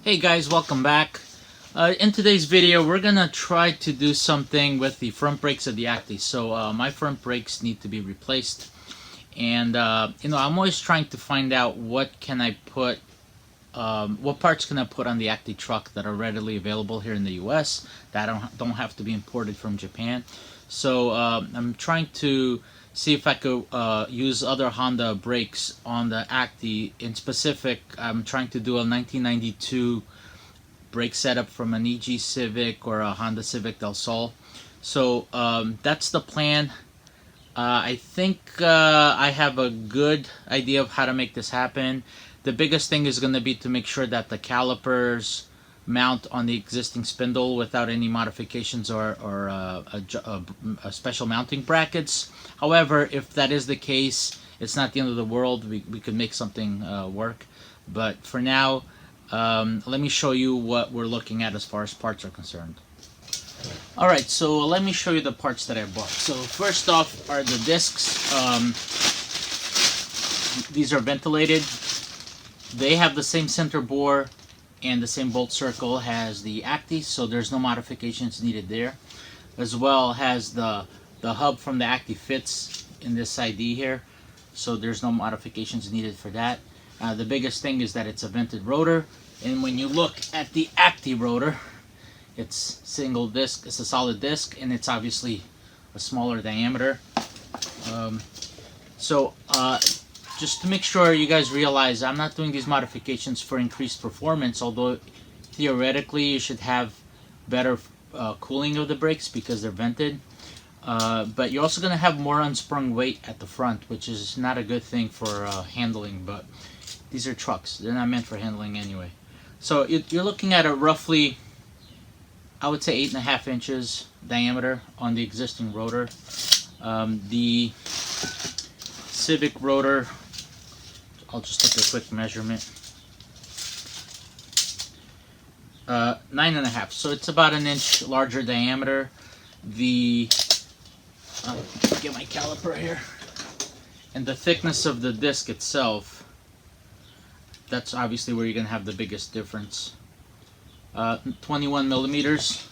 Hey guys, welcome back. In today's video, we're gonna try to do something with the front brakes of the Acty. So my front brakes need to be replaced, and I'm always trying to find out what can I put, what parts can I put on the Acty truck that are readily available here in the U.S. that don't have to be imported from Japan. So I'm trying to see if I could use other Honda brakes on the Acty. In specific, I'm trying to do a 1992 brake setup from an EG Civic or a Honda Civic Del Sol. So that's the plan. I think I have a good idea of how to make this happen. The biggest thing is going to be to make sure that the calipers mount on the existing spindle without any modifications or a special mounting brackets. However, if that is the case, it's not the end of the world. We could make something work. But for now, let me show you what we're looking at as far as parts are concerned. Alright, so let me show you the parts that I bought. So first off are the discs. These are ventilated. They have the same center bore and the same bolt circle as the Acty, so there's no modifications needed there. As well as the hub from the Acty fits in this ID here, so there's no modifications needed for that. The biggest thing is that it's a vented rotor, and when you look at the Acty rotor, it's single disc, it's a solid disc, and it's obviously a smaller diameter. Just to make sure you guys realize, I'm not doing these modifications for increased performance, although theoretically you should have better cooling of the brakes because they're vented. But you're also going to have more unsprung weight at the front, which is not a good thing for handling, but these are trucks. They're not meant for handling anyway. So you're looking at a roughly, I would say 8.5 inches diameter on the existing rotor. The Civic rotor, I'll just take a quick measurement. 9.5, so it's about an inch larger diameter. Get my caliper here. And the thickness of the disc itself, that's obviously where you're going to have the biggest difference. 21 millimeters.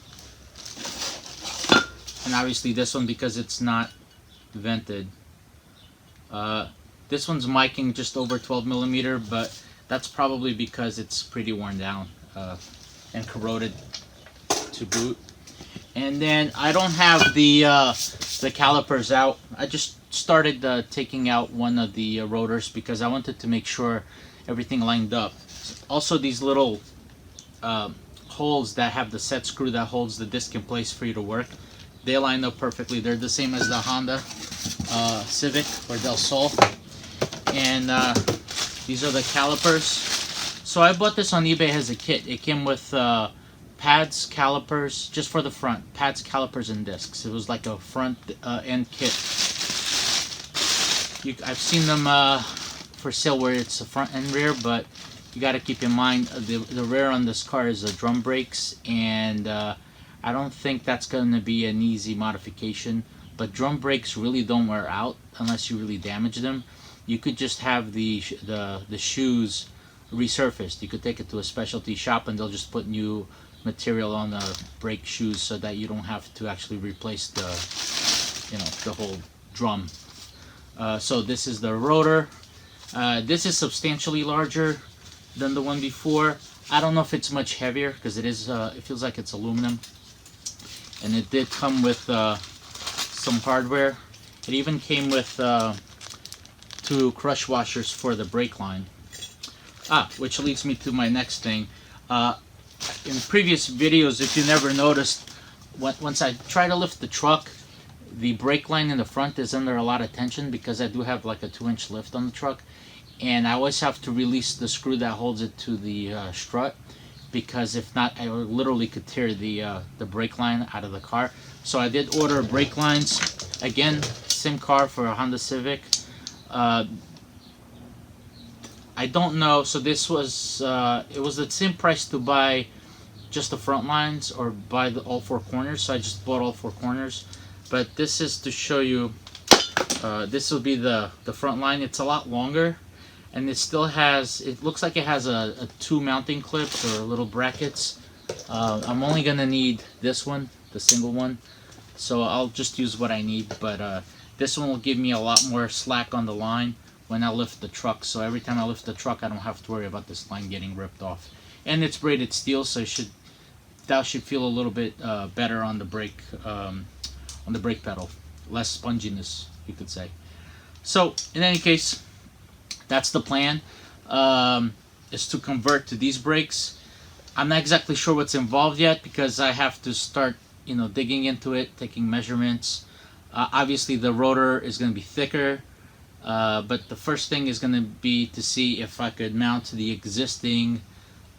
And obviously this one, because it's not vented, this one's miking just over 12 millimeter, but that's probably because it's pretty worn down and corroded to boot. And then I don't have the calipers out. I just started taking out one of the rotors because I wanted to make sure everything lined up. Also, these little holes that have the set screw that holds the disc in place for you to work, they line up perfectly. They're the same as the Honda Civic or Del Sol. And these are the calipers. So I bought this on eBay as a kit. It came with pads, calipers, just for the front. Pads, calipers, and discs. It was like a front end kit. I've seen them for sale where it's a front and rear, but you got to keep in mind the rear on this car is drum brakes, and I don't think that's going to be an easy modification. But drum brakes really don't wear out unless you really damage them. You could just have the shoes resurfaced. You could take it to a specialty shop and they'll just put new material on the brake shoes so that you don't have to actually replace the whole drum. So this is the rotor. This is substantially larger than the one before. I don't know if it's much heavier because it is. It feels like it's aluminum, and it did come with some hardware. It even came with 2 crush washers for the brake line. Which leads me to my next thing. In previous videos, if you never noticed, once I try to lift the truck, the brake line in the front is under a lot of tension because I do have like a 2-inch lift on the truck, and I always have to release the screw that holds it to the strut, because if not, I literally could tear the brake line out of the car. So I did order brake lines. Again, same car for a Honda Civic. I don't know, so this was it was the same price to buy just the front lines or buy all 4 corners, so I just bought all 4 corners. But this is to show you, this will be the front line. It's a lot longer. and it still has, it looks like it has a 2 mounting clips or little brackets. I'm only gonna need this one, the single one, so I'll just use what I need, but this one will give me a lot more slack on the line when I lift the truck, so every time I lift the truck I don't have to worry about this line getting ripped off. And it's braided steel, so that should feel a little bit better on the brake pedal, less sponginess, you could say. So in any case, that's the plan, is to convert to these brakes. I'm not exactly sure what's involved yet because I have to start, you know, digging into it, taking measurements. Obviously the rotor is going to be thicker, but the first thing is going to be to see if I could mount the existing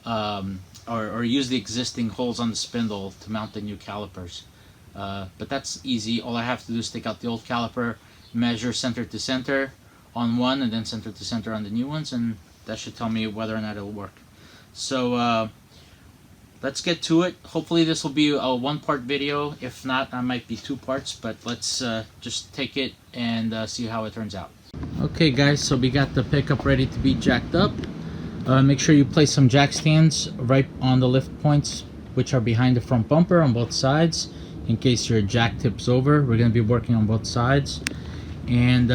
or use the existing holes on the spindle to mount the new calipers. But that's easy. All I have to do is take out the old caliper, measure center to center on one, and then center to center on the new ones, and that should tell me whether or not it'll work. So let's get to it. Hopefully this will be a 1-part video. If not, I might be 2 parts, but let's just take it and see how it turns out. Okay guys, so we got the pickup ready to be jacked up. Make sure you place some jack stands right on the lift points, which are behind the front bumper on both sides, in case your jack tips over. We're going to be working on both sides. And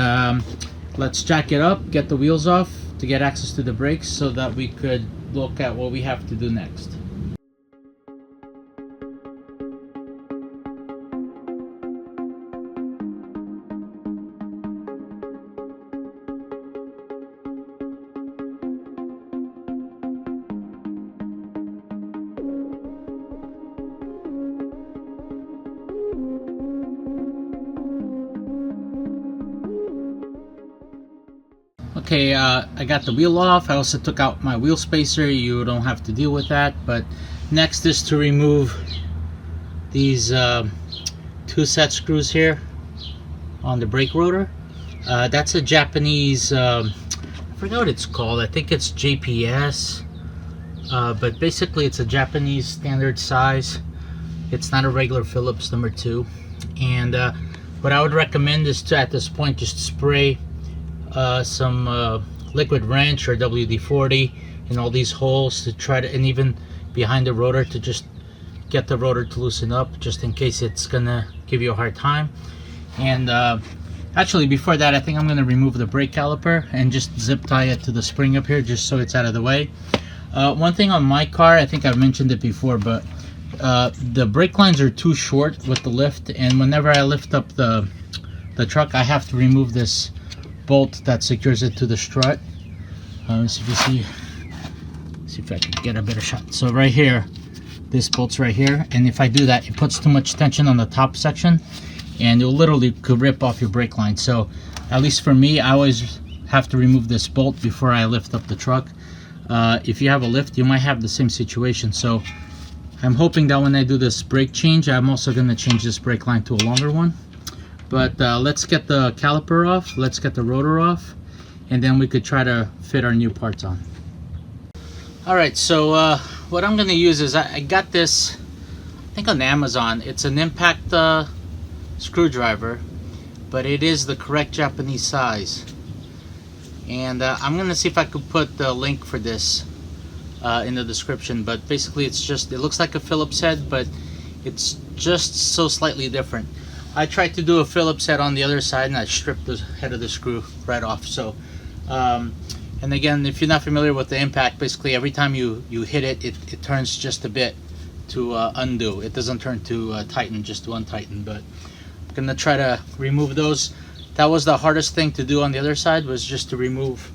let's jack it up, get the wheels off to get access to the brakes so that we could look at what we have to do next. Okay, I got the wheel off. I also took out my wheel spacer. You don't have to deal with that. But next is to remove these 2 set screws here on the brake rotor. That's a Japanese, I forgot what it's called. I think it's JPS. But basically it's a Japanese standard size. It's not a regular Phillips number 2. And what I would recommend is to, at this point, just spray some liquid wrench or WD-40 in all these holes to try to, and even behind the rotor, to just get the rotor to loosen up, just in case it's gonna give you a hard time. And actually before that, I think I'm gonna remove the brake caliper and just zip tie it to the spring up here, just so it's out of the way. One thing on my car, I think I've mentioned it before, but the brake lines are too short with the lift, and whenever I lift up the truck, I have to remove this bolt that secures it to the strut. Let's see if you see if I can get a better shot. So right here, this bolt's right here, and if I do that, it puts too much tension on the top section, and it literally could rip off your brake line. So at least for me, I always have to remove this bolt before I lift up the truck. If you have a lift, you might have the same situation. So I'm hoping that when I do this brake change, I'm also going to change this brake line to a longer one. But let's get the caliper off, let's get the rotor off, and then we could try to fit our new parts on. Alright, so what I'm going to use is, I got this, I think on Amazon. It's an impact screwdriver, but it is the correct Japanese size. And I'm going to see if I could put the link for this in the description. But basically it's just, it looks like a Phillips head, but it's just so slightly different. I tried to do a Phillips head on the other side, and I stripped the head of the screw right off. So, and again, if you're not familiar with the impact, basically every time you hit it, it turns just a bit to undo. It doesn't turn to tighten, just to untighten. But I'm gonna try to remove those. That was the hardest thing to do on the other side, was just to remove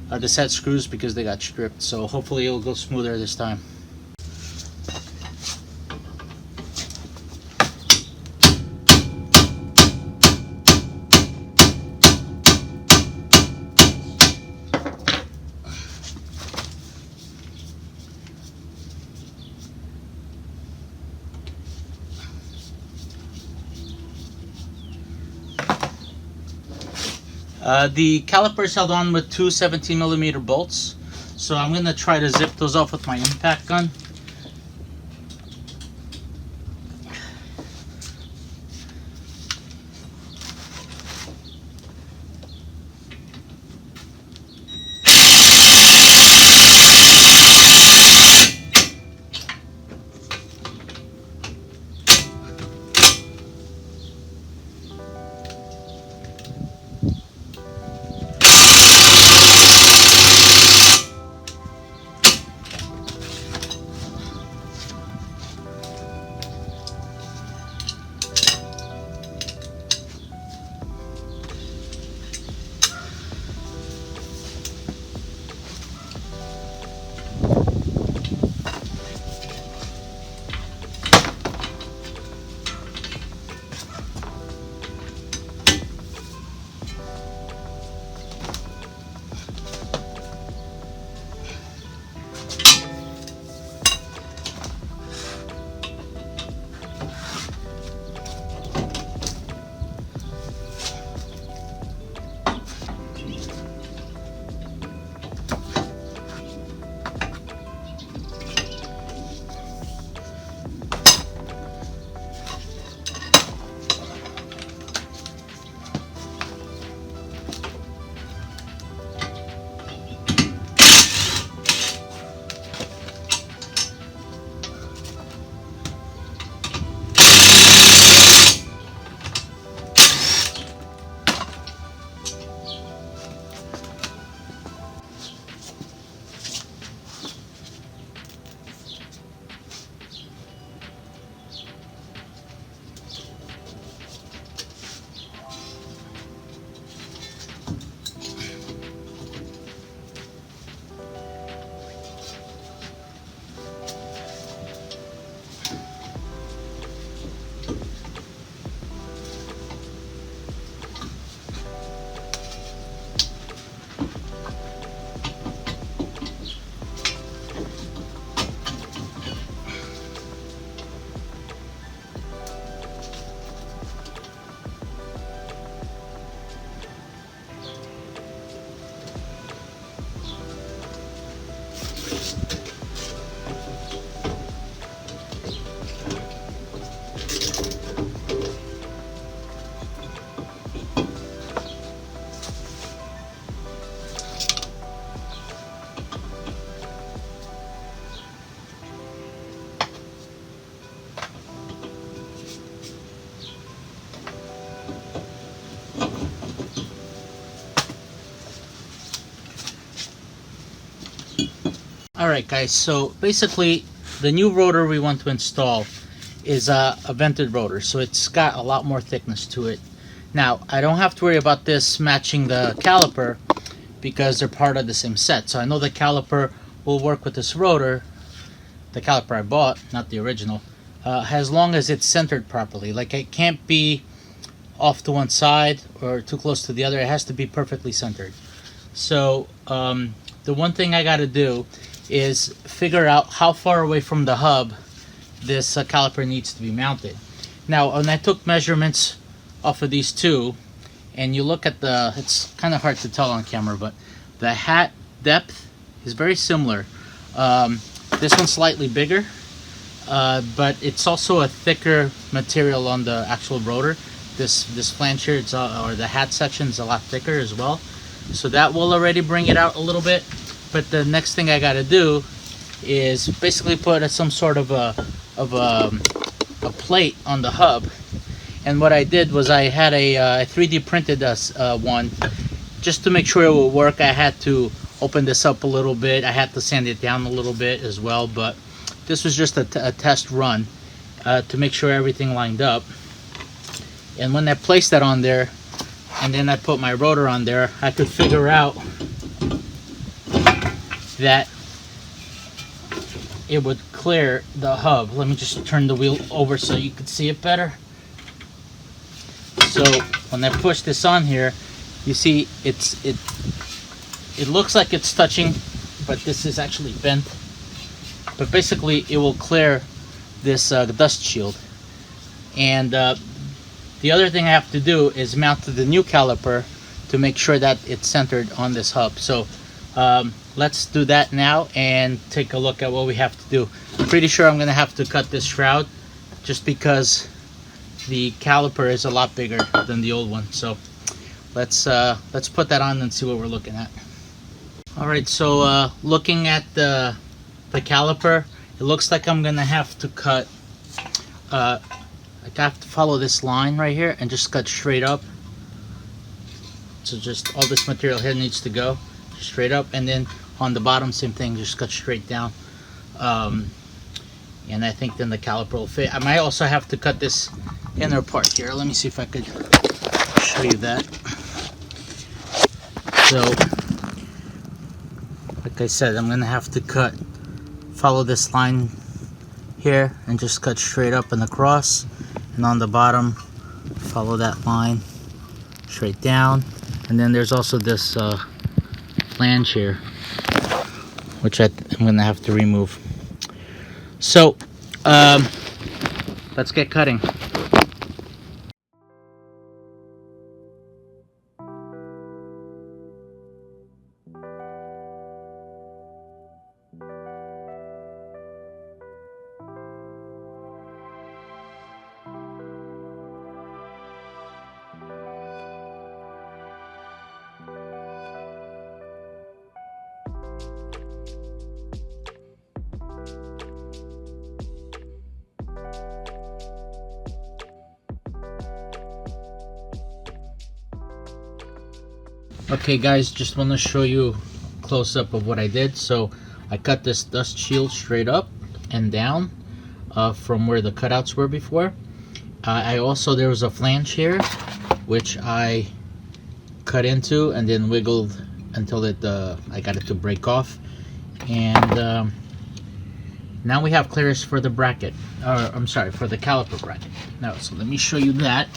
the set screws because they got stripped. So hopefully it'll go smoother this time. The calipers held on with 2 17mm bolts, so I'm going to try to zip those off with my impact gun. Alright guys, so basically the new rotor we want to install is a vented rotor, so it's got a lot more thickness to it. Now I don't have to worry about this matching the caliper because they're part of the same set, so I know the caliper will work with this rotor, the caliper I bought, not the original, as long as it's centered properly. Like, it can't be off to one side or too close to the other. It has to be perfectly centered. So the one thing I got to do is figure out how far away from the hub this caliper needs to be mounted. Now when I took measurements off of these two, and you look at the, it's kind of hard to tell on camera, but the hat depth is very similar. This one's slightly bigger, but it's also a thicker material on the actual rotor. This flange here, or the hat section, is a lot thicker as well, so that will already bring it out a little bit. But the next thing I got to do is basically put some sort of a plate on the hub. And what I did was I had a 3D printed one just to make sure it will work. I had to open this up a little bit. I had to sand it down a little bit as well, but this was just a test run to make sure everything lined up. And when I placed that on there, and then I put my rotor on there, I could figure out that it would clear the hub. Let me just turn the wheel over so you can see it better. So when I push this on here, you see it looks like it's touching, but this is actually bent. But basically it will clear this dust shield. And the other thing I have to do is mount to the new caliper to make sure that it's centered on this hub. So let's do that now and take a look at what we have to do. I'm pretty sure I'm gonna have to cut this shroud just because the caliper is a lot bigger than the old one. So let's put that on and see what we're looking at. Alright, so looking at the caliper, it looks like I'm gonna have to cut I have to follow this line right here and just cut straight up. So just all this material here needs to go straight up, and then on the bottom same thing, just cut straight down. And I think then the caliper will fit. I might also have to cut this inner part here. Let me see if I could show you that. So like I said, I'm gonna have to follow this line here and just cut straight up and across, and on the bottom follow that line straight down. And then there's also this flange here, which I'm gonna have to remove. So let's get cutting. Okay guys, just want to show you a close-up of what I did. So I cut this dust shield straight up and down from where the cutouts were before. I also, there was a flange here which I cut into and then wiggled until I got it to break off. And now we have clearance for the bracket, I'm sorry, for the caliper bracket. Now, so let me show you that.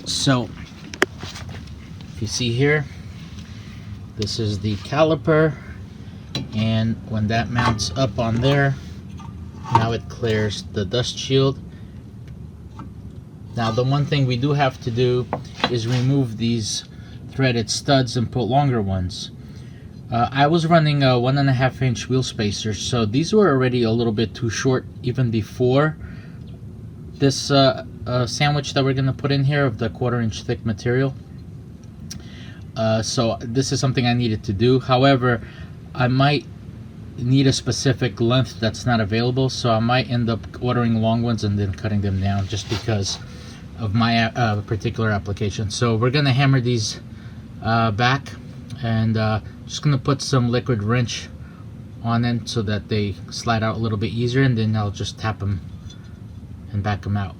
So you see here, this is the caliper, and when that mounts up on there, now it clears the dust shield. Now the one thing we do have to do is remove these threaded studs and put longer ones. I was running a 1.5 inch wheel spacers, so these were already a little bit too short even before this sandwich that we're going to put in here of the 1/4 inch thick material. So this is something I needed to do. However, I might need a specific length that's not available, so I might end up ordering long ones and then cutting them down just because of my particular application. So we're gonna hammer these back, and just gonna put some liquid wrench on end so that they slide out a little bit easier, and then I'll just tap them and back them out.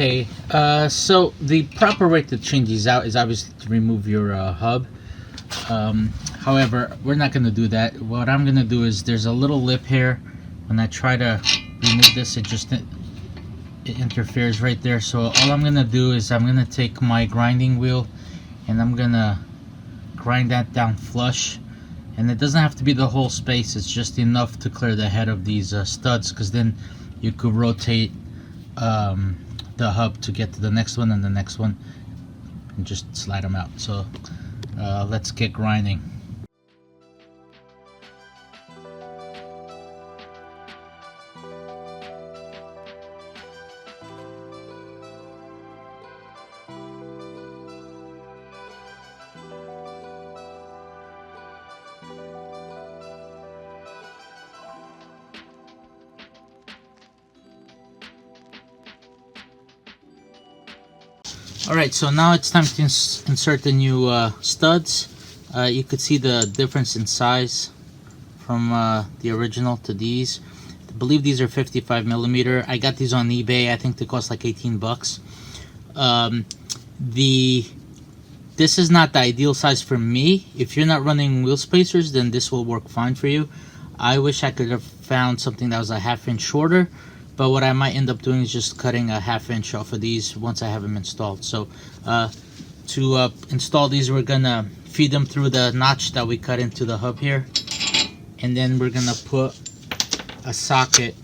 Okay, so the proper way to change these out is obviously to remove your hub. However, we're not going to do that. What I'm going to do is, there's a little lip here. When I try to remove this, it interferes right there. So all I'm going to do is I'm going to take my grinding wheel and I'm going to grind that down flush. And it doesn't have to be the whole space, it's just enough to clear the head of these studs, because then you could rotate the hub to get to the next one and the next one and just slide them out. So let's get grinding. Alright, so now it's time to insert the new studs. You could see the difference in size from the original to these. I believe these are 55 millimeter. I got these on eBay. I think they cost like 18 bucks. This is not the ideal size for me. If you're not running wheel spacers, then this will work fine for you. I wish I could have found something that was a ½ inch shorter. But what I might end up doing is just cutting a ½ inch off of these once I have them installed. So to install these, we're gonna feed them through the notch that we cut into the hub here, and then we're gonna put a socket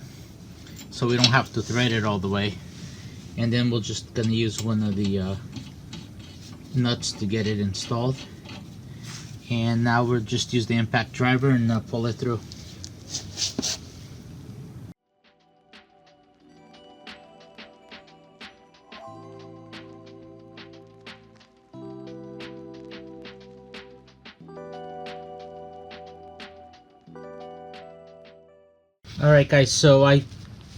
so we don't have to thread it all the way. And then we're just gonna use one of the nuts to get it installed. And now we'll just use the impact driver and pull it through. Alright guys, so I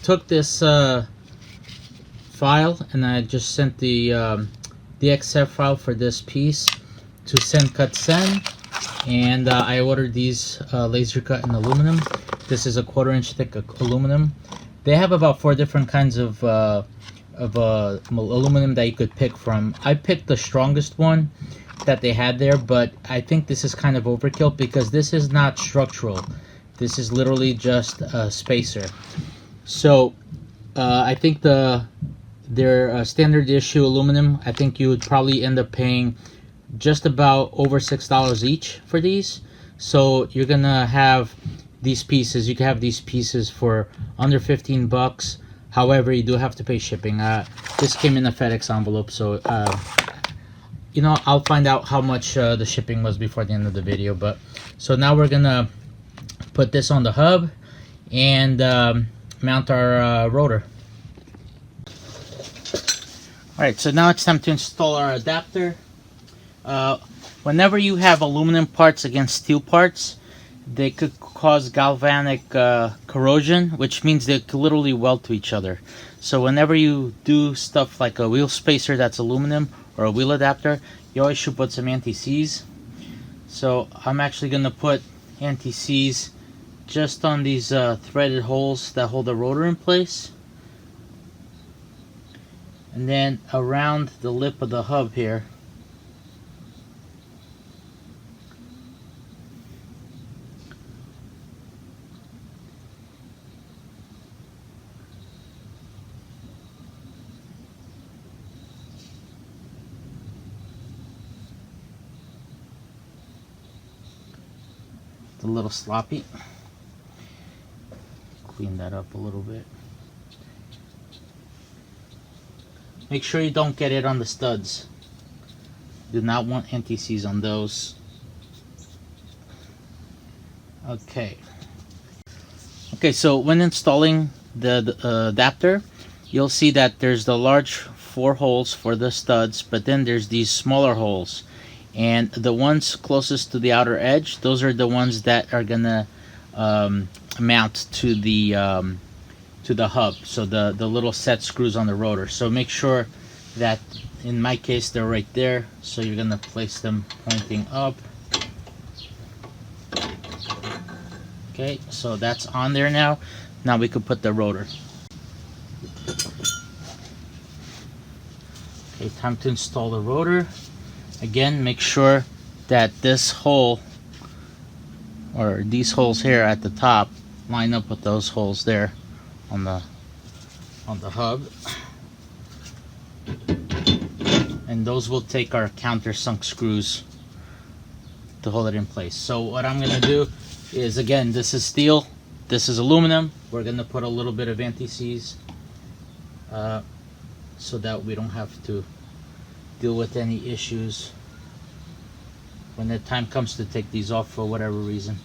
took this file and I just sent the XF file for this piece to Send Cut Send, and I ordered these laser cut in aluminum. This is a 1/4 inch thick aluminum. They have about 4 different kinds of aluminum that you could pick from. I picked the strongest one that they had there, but I think this is kind of overkill because this is not structural. This is literally just a spacer. So I think their standard issue aluminum, I think you would probably end up paying just about over $6 each for these. So you're gonna have these pieces. You can have these pieces for under 15 bucks. However, you do have to pay shipping. This came in a FedEx envelope, so you know, I'll find out how much the shipping was before the end of the video. But so now we're gonna put this on the hub and mount our rotor. Alright, so now it's time to install our adapter. Whenever you have aluminum parts against steel parts, they could cause galvanic corrosion, which means they could literally weld to each other. So whenever you do stuff like a wheel spacer that's aluminum or a wheel adapter, you always should put some anti-seize. So I'm actually going to put anti-seize just on these threaded holes that hold the rotor in place, and then around the lip of the hub here. It's a little sloppy. Clean that up a little bit. Make sure you don't get it on the studs. Do not want anti-seize on those. Okay. Okay, so when installing the adapter, you'll see that there's the large 4 holes for the studs, but then there's these smaller holes. And the ones closest to the outer edge, those are the ones that are gonna mount to the hub. So the little set screws on the rotor. So make sure that, in my case, they're right there. So you're gonna place them pointing up. Okay, so that's on there now. Now we could put the rotor. Okay, time to install the rotor. Again, make sure that this hole, or these holes here at the top, line up with those holes there on the hub. And those will take our countersunk screws to hold it in place. So what I'm gonna do is, again, this is steel, this is aluminum. We're gonna put a little bit of anti-seize so that we don't have to deal with any issues when the time comes to take these off for whatever reason.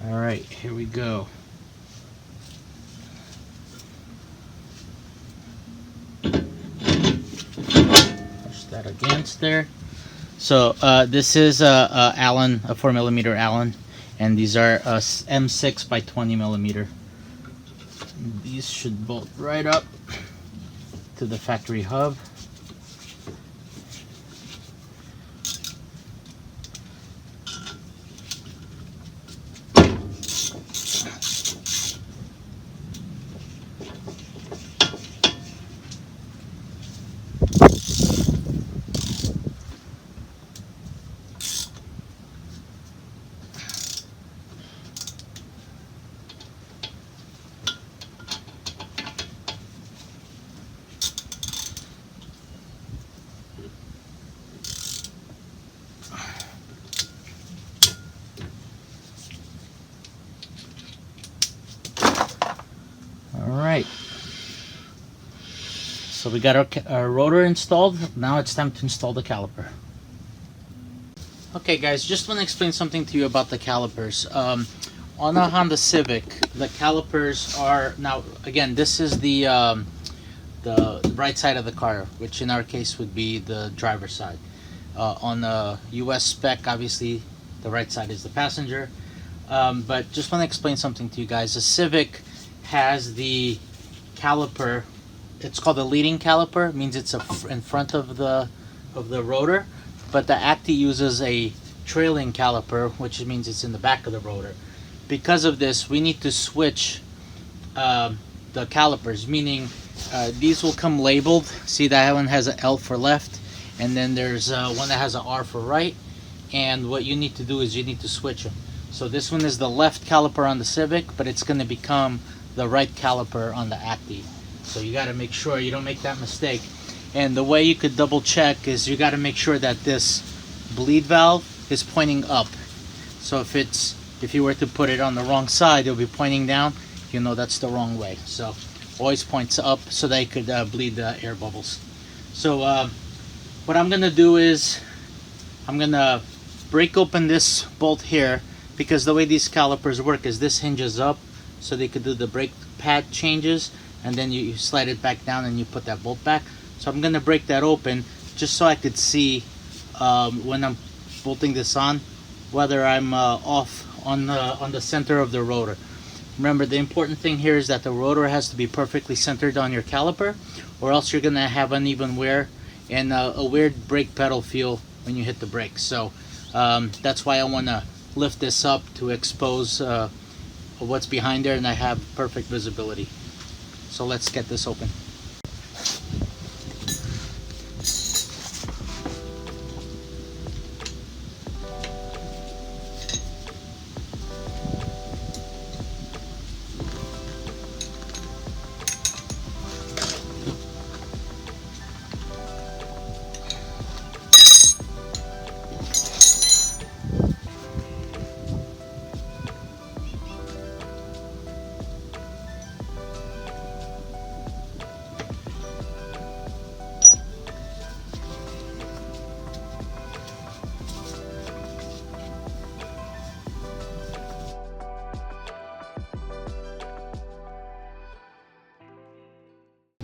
All right, here we go. Push that against there. So this is a 4mm Allen, and these are M6 by 20mm. These should bolt right up to the factory hub. Alright, so we got our rotor installed. Now it's time to install the caliper. Okay guys, just want to explain something to you about the calipers. On a Honda Civic, the calipers are, now again, this is the right side of the car, which in our case would be the driver's side. On the US Spec, obviously the right side is the passenger. But just want to explain something to you guys. The Civic has the caliper, it's called a leading caliper. It means it's in front of the rotor, but the Acty uses a trailing caliper, which means it's in the back of the rotor. Because of this, we need to switch the calipers, meaning these will come labeled. See, that one has an L for left, and then there's one that has an R for right, and what you need to do is you need to switch them. So this one is the left caliper on the Civic, but it's going to become the right caliper on the Acty. So you got to make sure you don't make that mistake. And the way you could double check is you got to make sure that this bleed valve is pointing up. So if you were to put it on the wrong side, it'll be pointing down. You know that's the wrong way. So always points up so that you could bleed the air bubbles. So what I'm gonna do is I'm gonna break open this bolt here, because the way these calipers work is this hinges up so they could do the brake pad changes, and then you slide it back down and you put that bolt back. So I'm gonna break that open just so I could see when I'm bolting this on whether I'm off on the center of the rotor. Remember, the important thing here is that the rotor has to be perfectly centered on your caliper, or else you're gonna have uneven wear and a weird brake pedal feel when you hit the brakes. So that's why I want to lift this up to expose what's behind there, and I have perfect visibility. So let's get this open.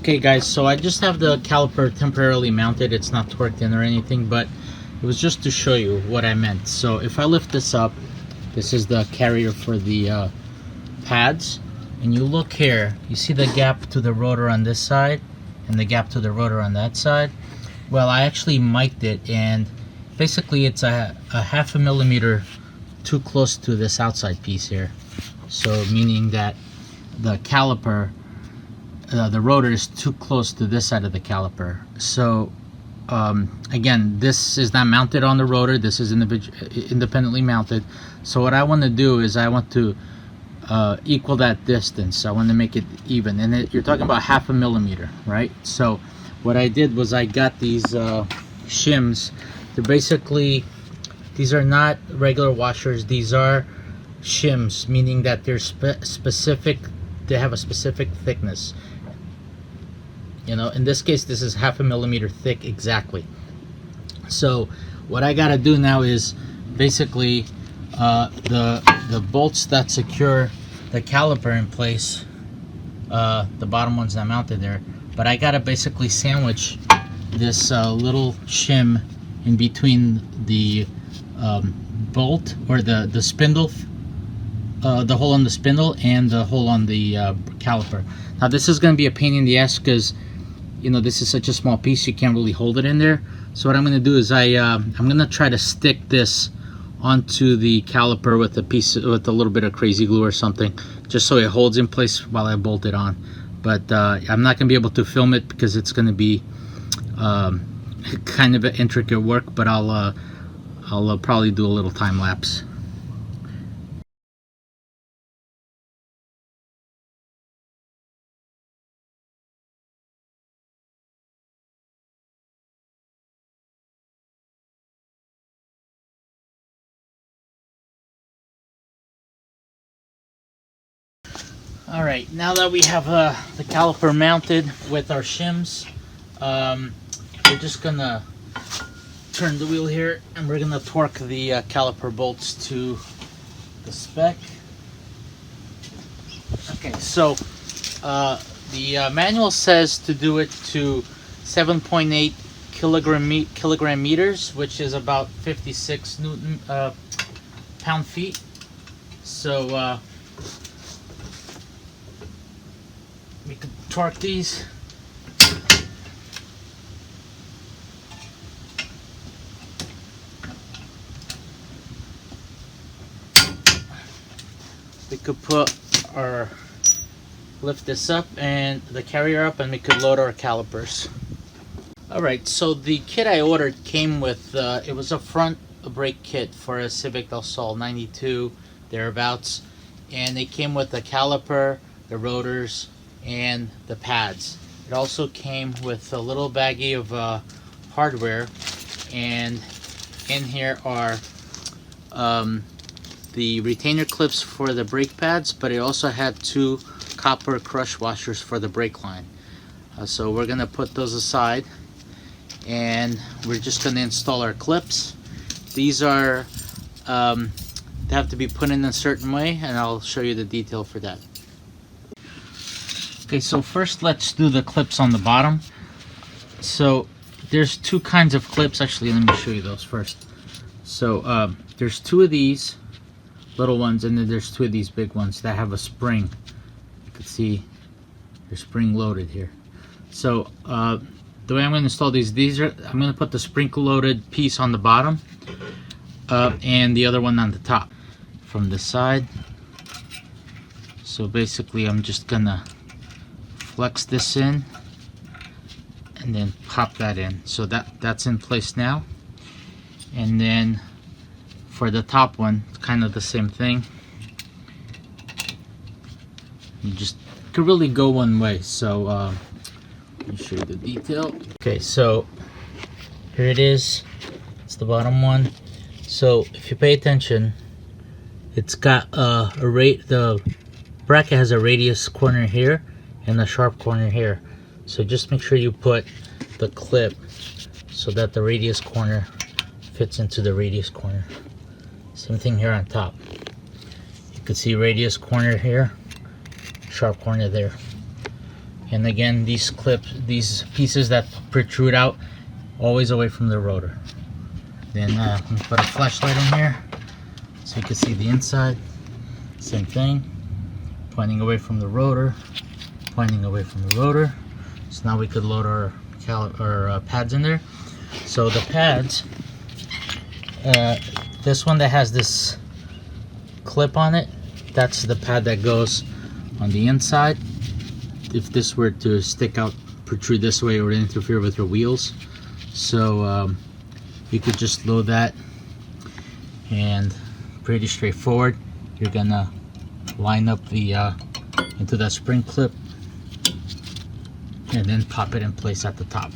Okay guys, so I just have the caliper temporarily mounted. It's not torqued in or anything, but it was just to show you what I meant. So if I lift this up, this is the carrier for the pads, and you look here, you see the gap to the rotor on this side and the gap to the rotor on that side. Well, I actually mic'd it, and basically it's a half a millimeter too close to this outside piece here. So meaning that the caliper, the rotor is too close to this side of the caliper. So again, this is not mounted on the rotor, this is independently mounted. So what I want to do is I want to equal that distance. I want to make it even, and you're talking about half a millimeter, right? So what I did was I got these shims. They're basically, these are not regular washers, these are shims, meaning that they're specific, they have a specific thickness. You know, in this case, this is half a millimeter thick exactly. So what I gotta do now is basically the bolts that secure the caliper in place, the bottom one's not mounted there, but I gotta basically sandwich this little shim in between the bolt, or the spindle, the hole on the spindle and the hole on the caliper. Now this is going to be a pain in the ass because, you know, this is such a small piece, you can't really hold it in there. So what I'm going to do is I'm going to try to stick this onto the caliper with a little bit of crazy glue or something, just so it holds in place while I bolt it on. But I'm not going to be able to film it because it's going to be kind of an intricate work, but I'll probably do a little time lapse. Alright, now that we have the caliper mounted with our shims, we're just gonna turn the wheel here and we're gonna torque the caliper bolts to the spec. Okay, so the manual says to do it to 7.8 kilogram meters, which is about 56 Newton pound-feet. So we could torque these. We could lift this up and the carrier up, and we could load our calipers. Alright, so the kit I ordered came with, it was a front brake kit for a Civic del Sol 92, thereabouts. And it came with the caliper, the rotors, and the pads. It also came with a little baggie of hardware, and in here are the retainer clips for the brake pads, but it also had 2 copper crush washers for the brake line. So we're gonna put those aside, and we're just gonna install our clips. These are they have to be put in a certain way, and I'll show you the detail for that. Okay, so first let's do the clips on the bottom. So there's 2 kinds of clips. Actually, let me show you those first. So there's 2 of these little ones, and then there's 2 of these big ones that have a spring. You can see they're spring loaded here. So the way I'm going to install these are, I'm going to put the spring loaded piece on the bottom and the other one on the top from the side. So basically I'm just gonna flex this in and then pop that in. So that's in place now. And then for the top one, it's kind of the same thing. You just could really go one way. So let me show you the detail. Okay, so here it is. It's the bottom one. So if you pay attention, it's got the bracket has a radius corner here and a sharp corner here. So just make sure you put the clip so that the radius corner fits into the radius corner. Same thing here on top. You can see radius corner here, sharp corner there. And again, these these pieces that protrude out, always away from the rotor. Then I'm gonna put a flashlight in here so you can see the inside. Same thing, pointing away from the rotor, pointing away from the rotor. So now we could load our pads in there. So the pads, this one that has this clip on it, that's the pad that goes on the inside. If this were to stick out, protrude this way, or interfere with your wheels, so you could just load that, and pretty straightforward. You're gonna line up the into that spring clip and then pop it in place at the top.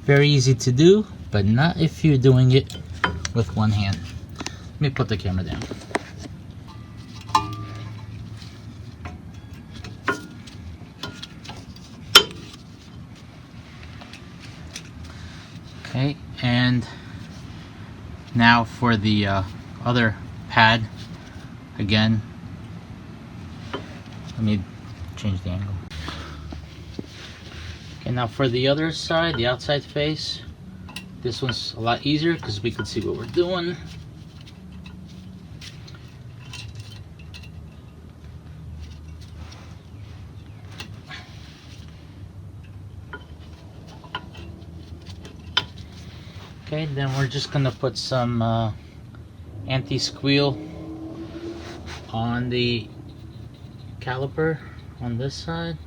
Very easy to do, but not if you're doing it with one hand. Let me put the camera down. Okay, and now for the other pad. Again, let me change the angle. Okay, now for the other side, the outside face, this one's a lot easier because we can see what we're doing. Okay, then we're just gonna put some anti-squeal on the caliper on this side,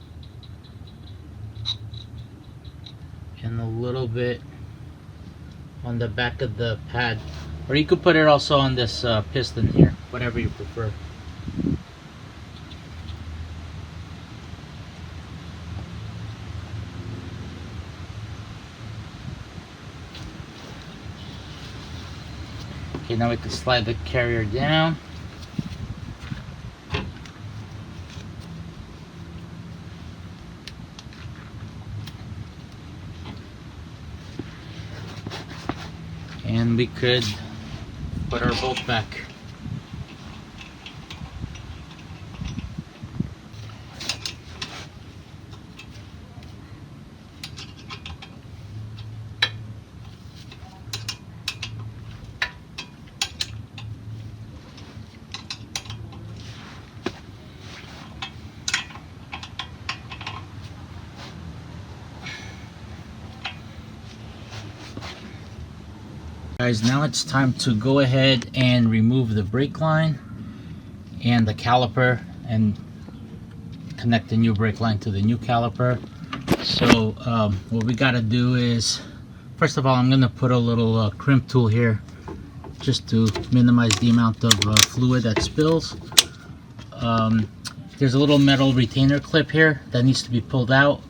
and a little bit on the back of the pad, or you could put it also on this piston here, whatever you prefer. Okay, now we can slide the carrier down. And we could put our bolt back. Guys, now it's time to go ahead and remove the brake line and the caliper and connect the new brake line to the new caliper. So what we got to do is, first of all, I'm going to put a little crimp tool here just to minimize the amount of fluid that spills. There's a little metal retainer clip here that needs to be pulled out,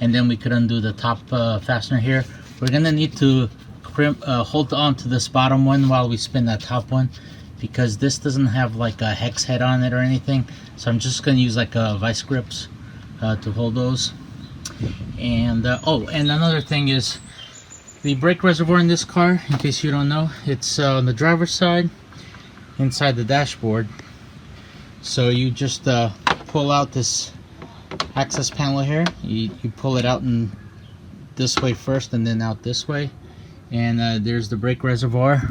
and then we could undo the top fastener here. We're going to need to hold on to this bottom one while we spin that top one, because this doesn't have like a hex head on it or anything, so I'm just going to use like vice grips to hold those. And oh, and another thing is the brake reservoir in this car, in case you don't know, it's on the driver's side inside the dashboard. So you just pull out this access panel here, you pull it out in this way first and then out this way, and there's the brake reservoir.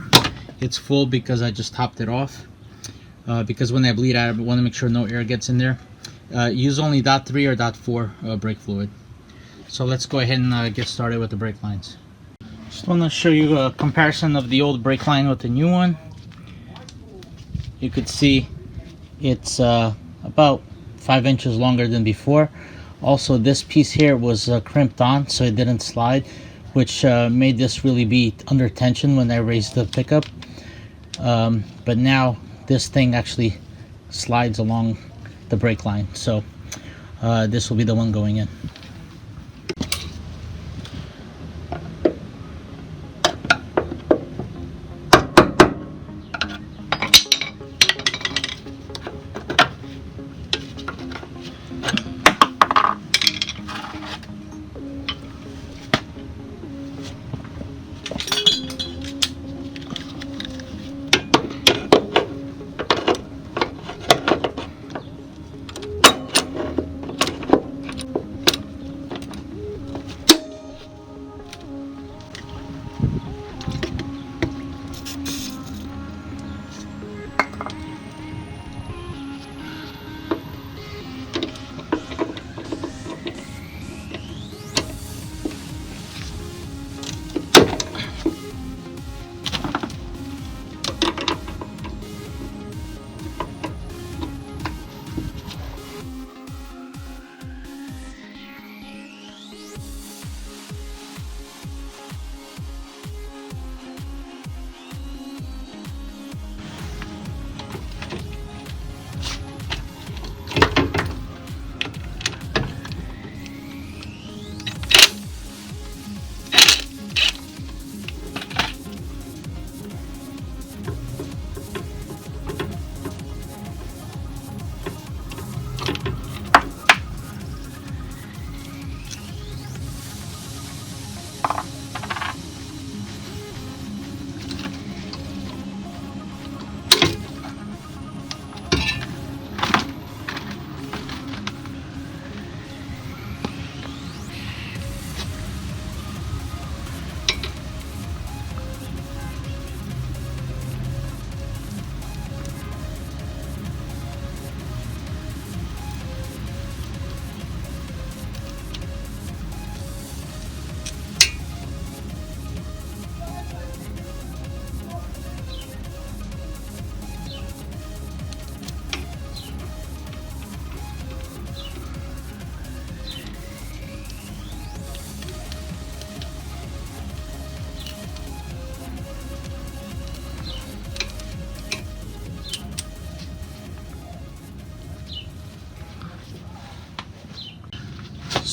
It's full because I just topped it off, because when I bleed out, I want to make sure no air gets in there. Use only .3 or .4 brake fluid. So let's go ahead and get started with the brake lines. Just want to show you a comparison of the old brake line with the new one. You could see it's about 5 inches longer than before. Also, this piece here was crimped on so it didn't slide, which made this really be under tension when I raised the pickup. But now this thing actually slides along the brake line, so this will be the one going in.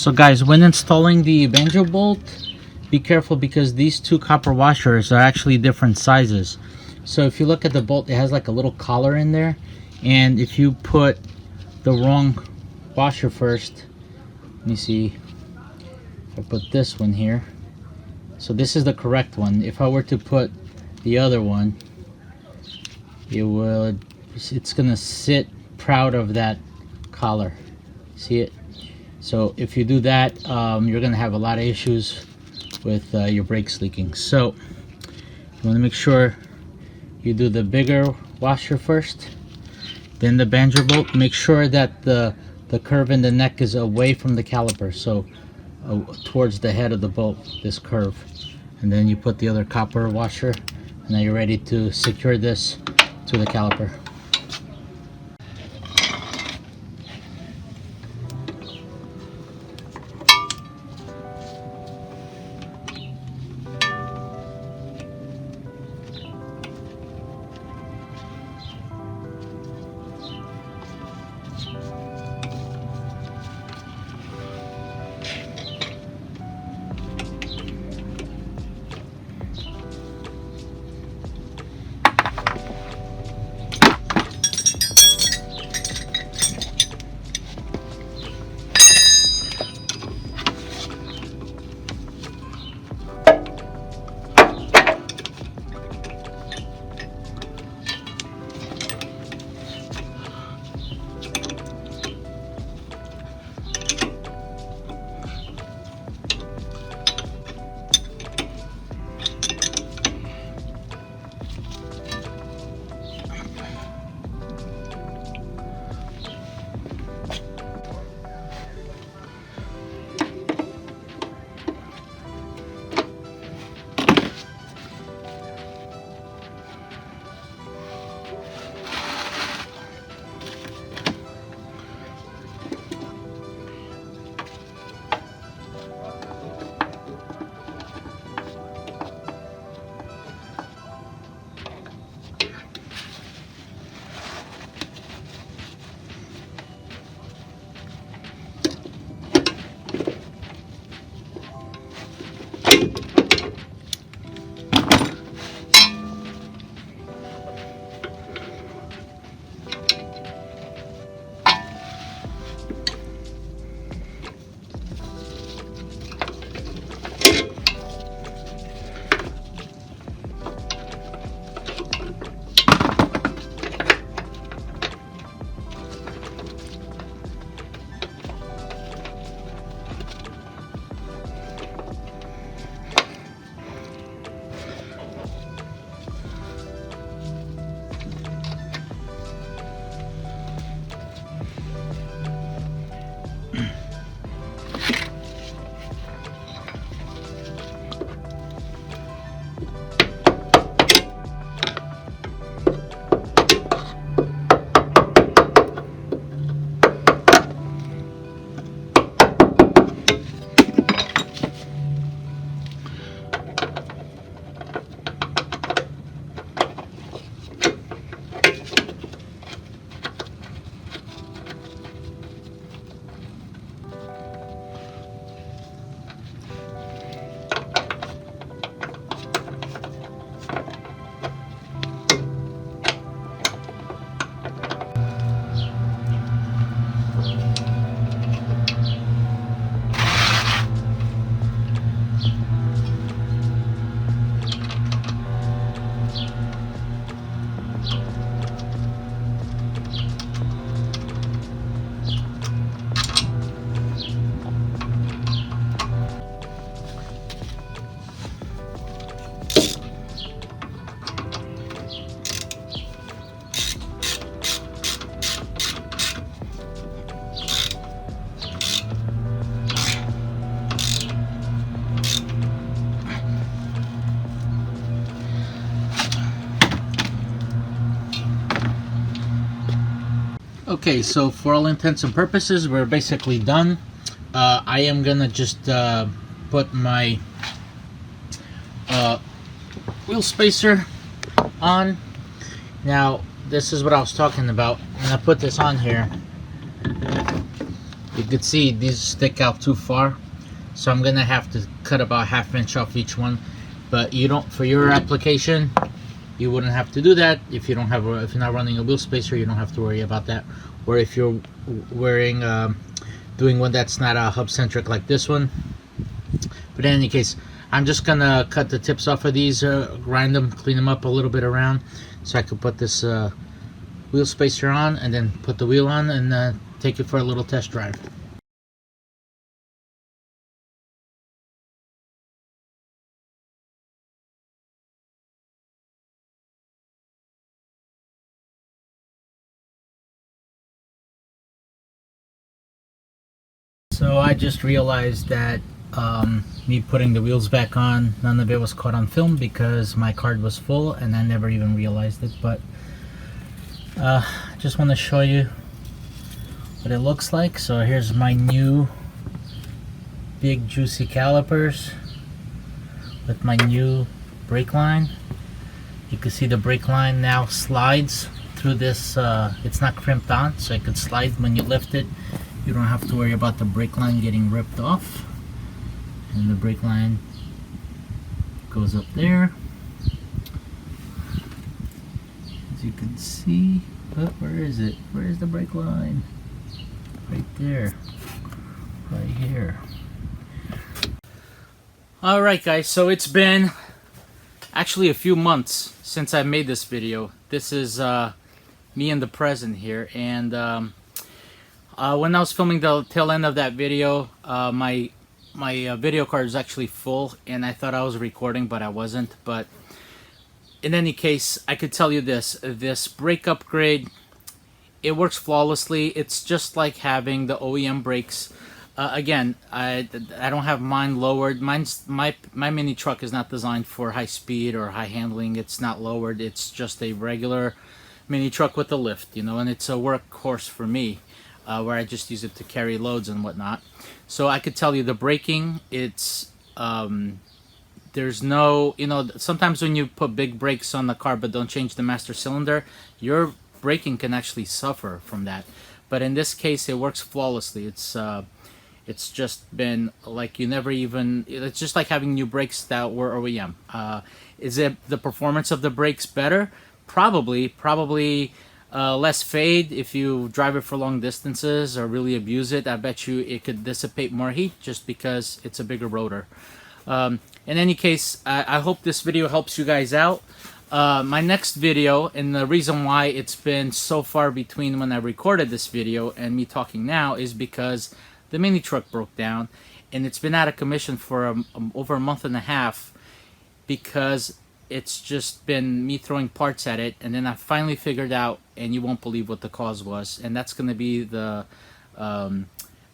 So guys, when installing the Banjo bolt, be careful because these two copper washers are actually different sizes. So if you look at the bolt, it has like a little collar in there, and if you put the wrong washer first, let me see, if I put this one here, so this is the correct one. If I were to put the other one, it's gonna sit proud of that collar. See it? So if you do that, you're gonna have a lot of issues with your brakes leaking. So you want to make sure you do the bigger washer first, then the Banjo bolt. Make sure that the curve in the neck is away from the caliper, so towards the head of the bolt, this curve. And then you put the other copper washer, and now you're ready to secure this to the caliper. Okay, so for all intents and purposes, we're basically done. I am gonna just put my wheel spacer on. Now, this is what I was talking about. When I put this on here, you can see these stick out too far, so I'm gonna have to cut about ½ inch off each one. But you don't, for your application, you wouldn't have to do that. If you don't have, if you're not running a wheel spacer, you don't have to worry about that. Or if you're wearing, doing one that's not hub centric like this one. But in any case, I'm just gonna cut the tips off of these, grind them, clean them up a little bit around, so I could put this wheel spacer on, and then put the wheel on and take it for a little test drive. So I just realized that me putting the wheels back on, none of it was caught on film because my card was full and I never even realized it. But I just want to show you what it looks like. So here's my new big juicy calipers with my new brake line. You can see the brake line now slides through this. It's not crimped on, so it could slide when you lift it. You don't have to worry about the brake line getting ripped off. And the brake line goes up there. As you can see, oh, where is it? Where is the brake line? Right there. Right here. Alright guys, so it's been actually a few months since I made this video. This is me in the present here, and when I was filming the tail end of that video, my video card is actually full, and I thought I was recording, but I wasn't. But in any case, I could tell you this brake upgrade, it works flawlessly. It's just like having the OEM brakes. Again, I don't have mine lowered. My mini truck is not designed for high speed or high handling. It's not lowered. It's just a regular mini truck with a lift, you know, and it's a workhorse for me. Where I just use it to carry loads and whatnot. So I could tell you the braking, it's there's no, you know, sometimes when you put big brakes on the car but don't change the master cylinder, your braking can actually suffer from that. But in this case, it works flawlessly. It's just been like you never even, it's just like having new brakes that were OEM. Is it the performance of the brakes better? Probably less fade if you drive it for long distances or really abuse it. I bet you it could dissipate more heat just because it's a bigger rotor. In any case, I hope this video helps you guys out. My next video, and the reason why it's been so far between when I recorded this video and me talking now, is because the mini truck broke down, and it's been out of commission for over a month and a half because it's just been me throwing parts at it, and then I finally figured out, and you won't believe what the cause was, and that's going to be the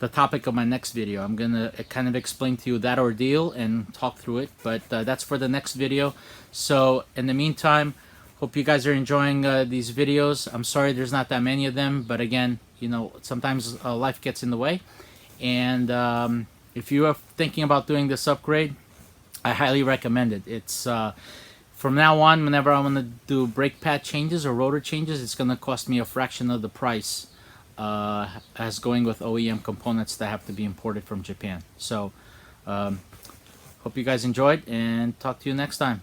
topic of my next video. I'm going to kind of explain to you that ordeal and talk through it, but that's for the next video. So in the meantime, hope you guys are enjoying these videos. I'm sorry there's not that many of them, but again, you know, sometimes life gets in the way. And if you are thinking about doing this upgrade, I highly recommend it. It's from now on, whenever I want to do brake pad changes or rotor changes, it's going to cost me a fraction of the price as going with OEM components that have to be imported from Japan. So, hope you guys enjoyed, and talk to you next time.